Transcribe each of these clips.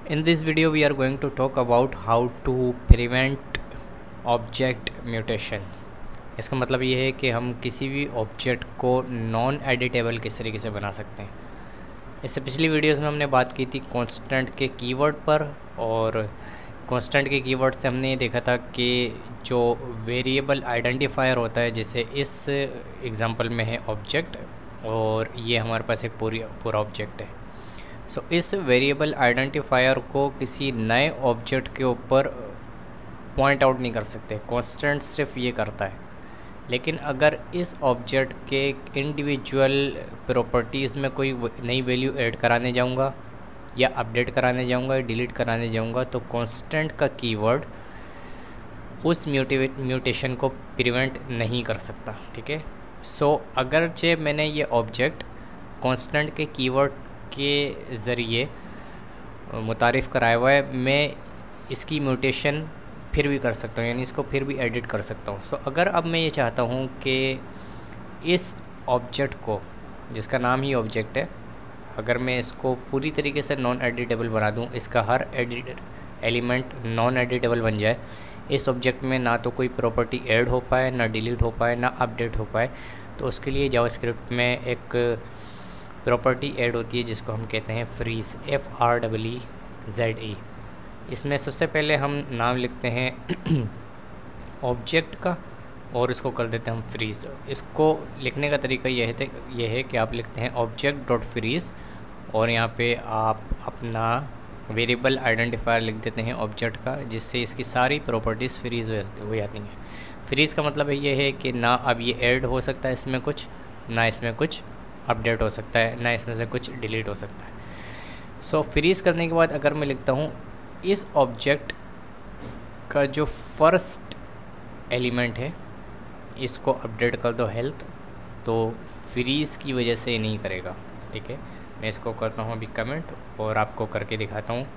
In this video we are going to talk about how to prevent object mutation। इसका मतलब ये है कि हम किसी भी ऑब्जेक्ट को नॉन एडिटेबल किस तरीके से बना सकते हैं। इससे पिछली वीडियोस में हमने बात की थी कांस्टेंट के कीवर्ड पर, और कांस्टेंट के कीवर्ड से हमने ये देखा था कि जो वेरिएबल आइडेंटिफायर होता है, जैसे इस एग्जांपल में है ऑब्जेक्ट और ये हमारे पास एक पूरा ऑब्जेक्ट है। सो इस वेरिएबल आइडेंटिफायर को किसी नए ऑब्जेक्ट के ऊपर पॉइंट आउट नहीं कर सकते, कांस्टेंट सिर्फ ये करता है। लेकिन अगर इस ऑब्जेक्ट के इंडिविजुअल प्रॉपर्टीज़ में कोई नई वैल्यू ऐड कराने जाऊंगा या अपडेट कराने जाऊंगा या डिलीट कराने जाऊंगा, तो कांस्टेंट का कीवर्ड उस म्यूटेशन को प्रिवेंट नहीं कर सकता। ठीक है। सो अगरचे मैंने ये ऑब्जेक्ट कांस्टेंट के कीवर्ड के ज़रिए मुतारिफ़ कराया हुआ है, मैं इसकी म्यूटेशन फिर भी कर सकता हूँ, यानी इसको फिर भी एडिट कर सकता हूँ। सो अगर अब मैं ये चाहता हूँ कि इस ऑब्जेक्ट को, जिसका नाम ही ऑब्जेक्ट है, अगर मैं इसको पूरी तरीके से नॉन एडिटेबल बना दूँ, इसका हर एलिमेंट नॉन एडिटेबल बन जाए, इस ऑब्जेक्ट में ना तो कोई प्रॉपर्टी ऐड हो पाए, ना डिलीट हो पाए, ना अपडेट हो पाए, तो उसके लिए जावास्क्रिप्ट में एक प्रॉपर्टी ऐड होती है जिसको हम कहते हैं फ्रीज़, FREEZE। इसमें सबसे पहले हम नाम लिखते हैं ऑब्जेक्ट का और इसको कर देते हैं हम फ्रीज़। इसको लिखने का तरीका यह है कि आप लिखते हैं ऑब्जेक्ट डॉट फ्रीज़ और यहाँ पे आप अपना वेरिएबल आइडेंटिफायर लिख देते हैं ऑब्जेक्ट का, जिससे इसकी सारी प्रॉपर्टीज़ फ्रीज़ हो जाती हैं। फ्रीज़ का मतलब ये है कि ना अब ये ऐड हो सकता है इसमें कुछ, ना इसमें कुछ अपडेट हो सकता है, ना इसमें से कुछ डिलीट हो सकता है। सो फ्रीज़ करने के बाद अगर मैं लिखता हूँ इस ऑब्जेक्ट का जो फर्स्ट एलिमेंट है इसको अपडेट कर दो हेल्थ, तो फ्रीज़ की वजह से नहीं करेगा। ठीक है। मैं इसको करता हूँ अभी कमेंट और आपको करके दिखाता हूँ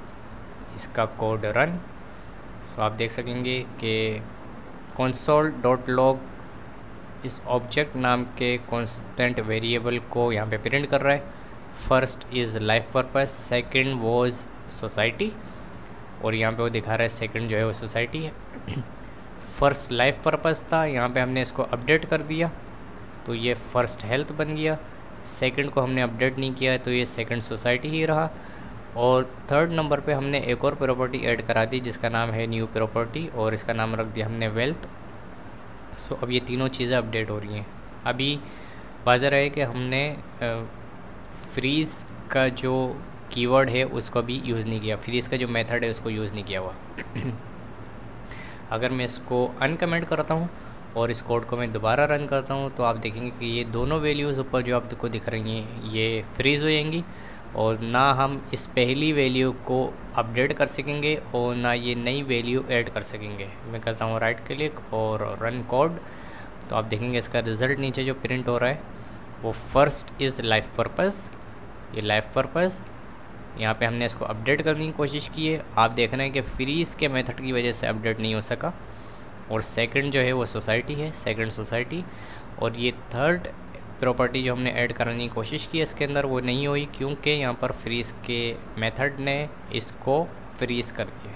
इसका कोड रन। सो आप देख सकेंगे कि console.log इस ऑब्जेक्ट नाम के कांस्टेंट वेरिएबल को यहाँ पे प्रिंट कर रहा है। First is life purpose, second was society, और यहाँ पे वो दिखा रहा है सेकंड जो है वो सोसाइटी है। फर्स्ट लाइफ पर्पस था, यहाँ पे हमने इसको अपडेट कर दिया तो ये फर्स्ट हेल्थ बन गया। सेकंड को हमने अपडेट नहीं किया तो ये सेकंड सोसाइटी ही रहा। और थर्ड नंबर पे हमने एक और प्रॉपर्टी ऐड करा दी जिसका नाम है न्यू प्रॉपर्टी, और इसका नाम रख दिया हमने वेल्थ। सो अब ये तीनों चीज़ें अपडेट हो रही हैं। अभी वाज़ह है कि हमने फ्रीज़ का जो कीवर्ड है उसको भी यूज़ नहीं किया, फ्रीज़ का जो मेथड है उसको यूज़ नहीं किया हुआ। अगर मैं इसको अनकमेंट करता हूँ और इस कोड को मैं दोबारा रन करता हूँ तो आप देखेंगे कि ये दोनों वैल्यूज़ ऊपर जो आपको दिख रही हैं ये फ्रीज़ हो जाएंगी, और ना हम इस पहली वैल्यू को अपडेट कर सकेंगे और ना ये नई वैल्यू ऐड कर सकेंगे। मैं करता हूँ राइट क्लिक और रन कोड, तो आप देखेंगे इसका रिज़ल्ट नीचे जो प्रिंट हो रहा है वो फर्स्ट इज़ लाइफ पर्पस। ये लाइफ पर्पस यहाँ पे हमने इसको अपडेट करने की कोशिश की है, आप देख रहे हैं कि फ्रीज़ के मेथड की वजह से अपडेट नहीं हो सका। और सेकंड जो है वो सोसाइटी है, सेकंड सोसाइटी, और ये थर्ड प्रॉपर्टी जो हमने ऐड करने की कोशिश की इसके अंदर वो नहीं हुई क्योंकि यहाँ पर फ्रीज़ के मेथड ने इसको फ्रीज़ कर दिया।